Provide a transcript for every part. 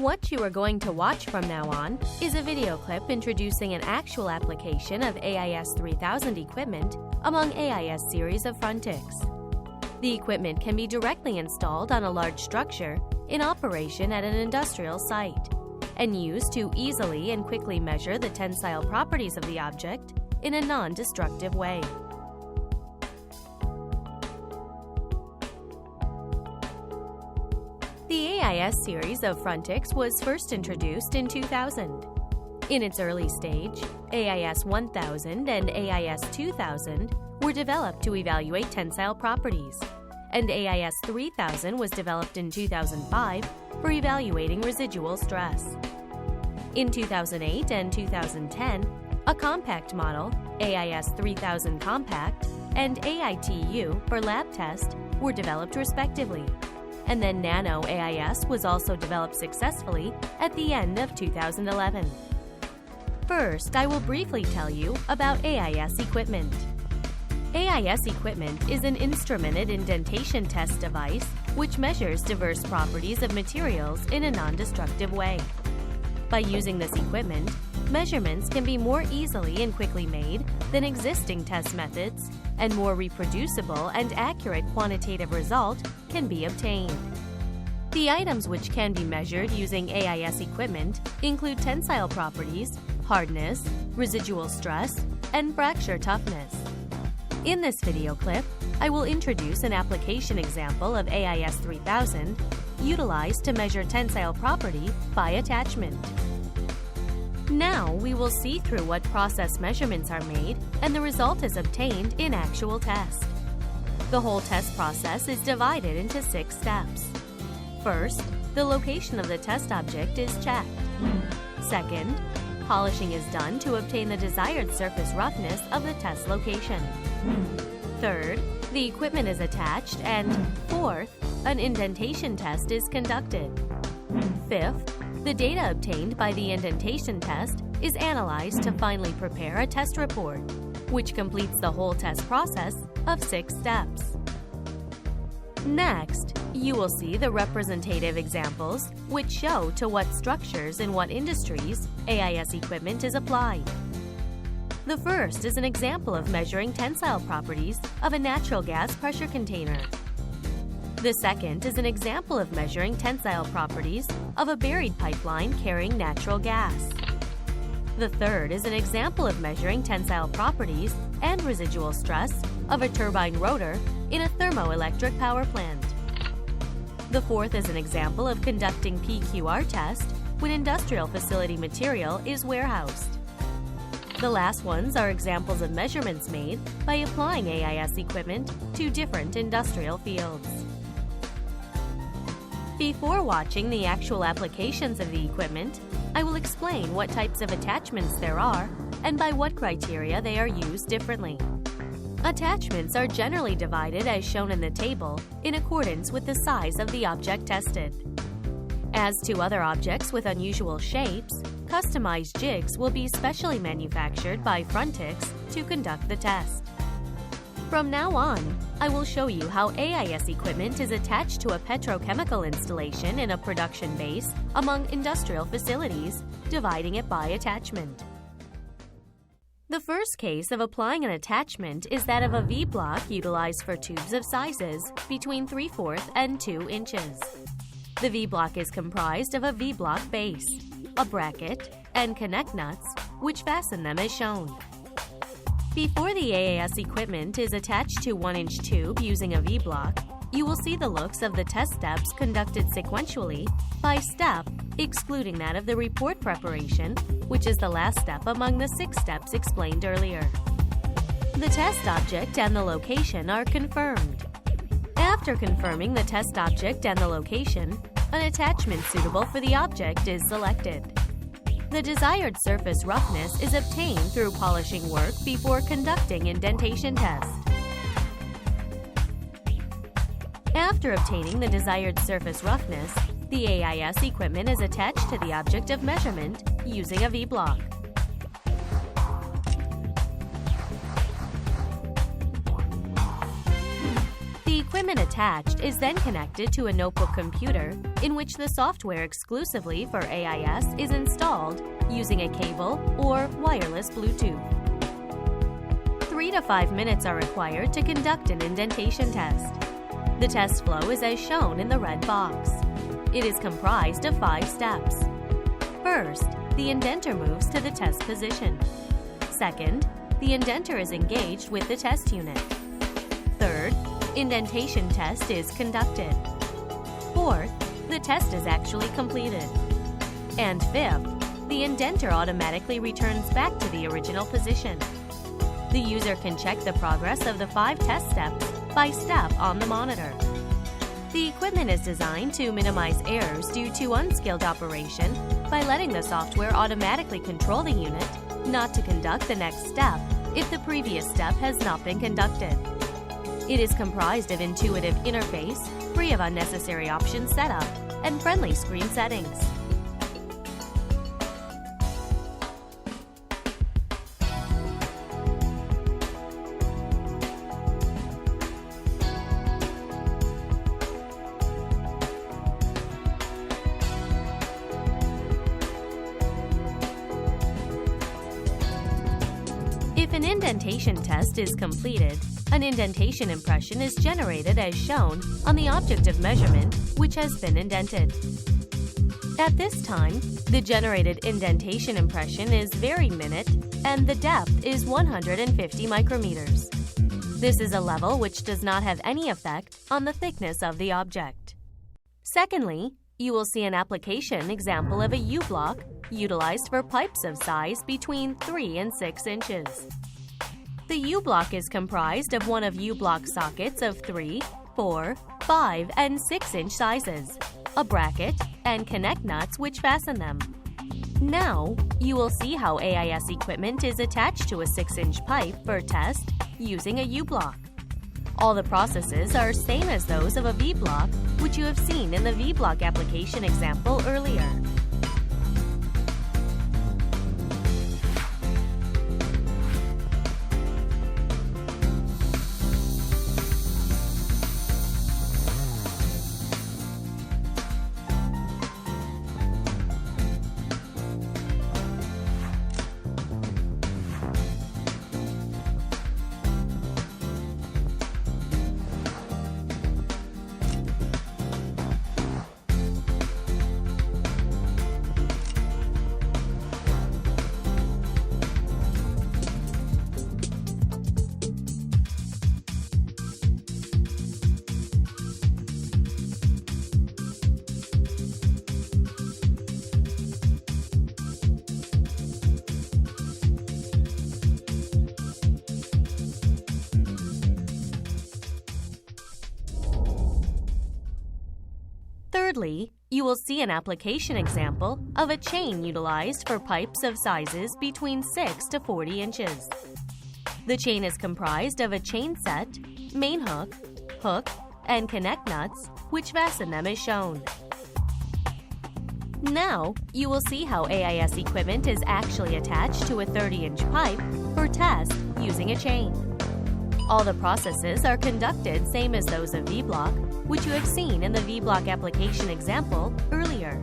What you are going to watch from now on is a video clip introducing an actual application of AIS 3000 equipment among AIS series of FRONTICS. The equipment can be directly installed on a large structure in operation at an industrial site and used to easily and quickly measure the tensile properties of the object in a non-destructive way. The AIS series of FRONTICS was first introduced in 2000. In its early stage, AIS 1000 and AIS 2000 were developed to evaluate tensile properties, and AIS 3000 was developed in 2005 for evaluating residual stress. In 2008 and 2010, a compact model, AIS 3000 Compact, and AITU for lab test were developed respectively, and then Nano AIS was also developed successfully at the end of 2011. First, I will briefly tell you about AIS equipment. AIS equipment is an instrumented indentation test device which measures diverse properties of materials in a non-destructive way. By using this equipment, measurements can be more easily and quickly made than existing test methods, and more reproducible and accurate quantitative result can be obtained. The items which can be measured using AIS equipment include tensile properties, hardness, residual stress, and fracture toughness. In this video clip, I will introduce an application example of AIS 3000 utilized to measure tensile property by attachment. Now we will see through what process measurements are made and the result is obtained in actual test. The whole test process is divided into 6 steps. First, the location of the test object is checked. Second, polishing is done to obtain the desired surface roughness of the test location. Third, the equipment is attached, and fourth, an indentation test is conducted. Fifth, the data obtained by the indentation test is analyzed to finally prepare a test report, which completes the whole test process of 6 steps. Next, you will see the representative examples which show to what structures in what industries AIS equipment is applied. The first is an example of measuring tensile properties of a natural gas pressure container. The second is an example of measuring tensile properties of a buried pipeline carrying natural gas. The third is an example of measuring tensile properties and residual stress of a turbine rotor in a thermoelectric power plant. The fourth is an example of conducting PQR test when industrial facility material is warehoused. The last ones are examples of measurements made by applying AIS equipment to different industrial fields. Before watching the actual applications of the equipment, I will explain what types of attachments there are and by what criteria they are used differently. Attachments are generally divided as shown in the table in accordance with the size of the object tested. As to other objects with unusual shapes, customized jigs will be specially manufactured by FRONTICS to conduct the test. From now on, I will show you how AIS equipment is attached to a petrochemical installation in a production base among industrial facilities, dividing it by attachment. The first case of applying an attachment is that of a V-block utilized for tubes of sizes between 3/4 and 2 inches. The V-block is comprised of a V-block base, a bracket, and connect nuts, which fasten them as shown. Before the AIS equipment is attached to 1-inch tube using a V-block, you will see the looks of the test steps conducted sequentially by step, excluding that of the report preparation, which is the last step among the 6 steps explained earlier. The test object and the location are confirmed. After confirming the test object and the location, an attachment suitable for the object is selected. The desired surface roughness is obtained through polishing work before conducting indentation test. After obtaining the desired surface roughness, the AIS equipment is attached to the object of measurement using a V-block. The equipment attached is then connected to a notebook computer in which the software exclusively for AIS is installed using a cable or wireless Bluetooth. 3 to 5 minutes are required to conduct an indentation test. The test flow is as shown in the red box. It is comprised of 5 steps. First, the indenter moves to the test position. Second, the indenter is engaged with the test unit. Third, indentation test is conducted. Fourth, the test is actually completed. And fifth, the indenter automatically returns back to the original position. The user can check the progress of the 5 test steps by step on the monitor. The equipment is designed to minimize errors due to unskilled operation by letting the software automatically control the unit not to conduct the next step if the previous step has not been conducted. It is comprised of intuitive interface, free of unnecessary option setup, and friendly screen settings. If an indentation test is completed, an indentation impression is generated as shown on the object of measurement which has been indented. At this time, the generated indentation impression is very minute and the depth is 150 micrometers. This is a level which does not have any effect on the thickness of the object. Secondly, you will see an application example of a U-block utilized for pipes of size between 3 and 6 inches. The U-block is comprised of one of U-block sockets of 3, 4, 5, and 6-inch sizes, a bracket, and connect nuts which fasten them. Now, you will see how AIS equipment is attached to a 6-inch pipe for test using a U-block. All the processes are same as those of a V-block, which you have seen in the V-block application example earlier. Thirdly, you will see an application example of a chain utilized for pipes of sizes between 6 to 40 inches. The chain is comprised of a chain set, main hook, and connect nuts, which fasten them as shown. Now, you will see how AIS equipment is actually attached to a 30-inch pipe for test using a chain. All the processes are conducted same as those of V-block, which you have seen in the V-block application example earlier.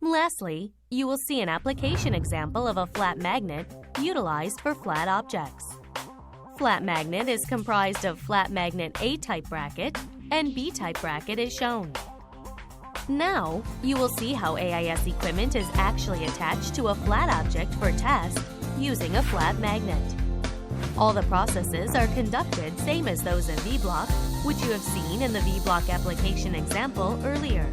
Lastly, you will see an application example of a flat magnet utilized for flat objects. Flat magnet is comprised of flat magnet A-type bracket and B-type bracket as shown. Now, you will see how AIS equipment is actually attached to a flat object for test using a flat magnet. All the processes are conducted same as those in VBlock, which you have seen in the VBlock application example earlier.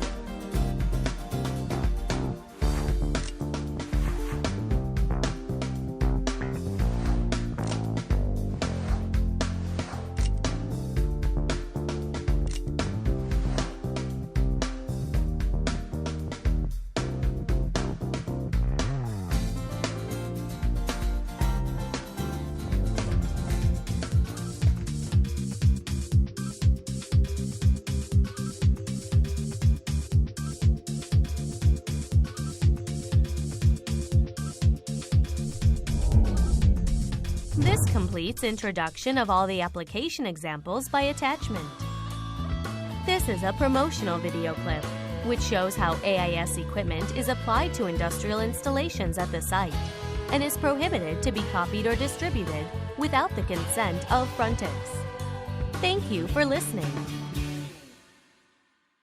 This completes introduction of all the application examples by attachment. This is a promotional video clip, which shows how AIS equipment is applied to industrial installations at the site and is prohibited to be copied or distributed without the consent of Frontix. Thank you for listening.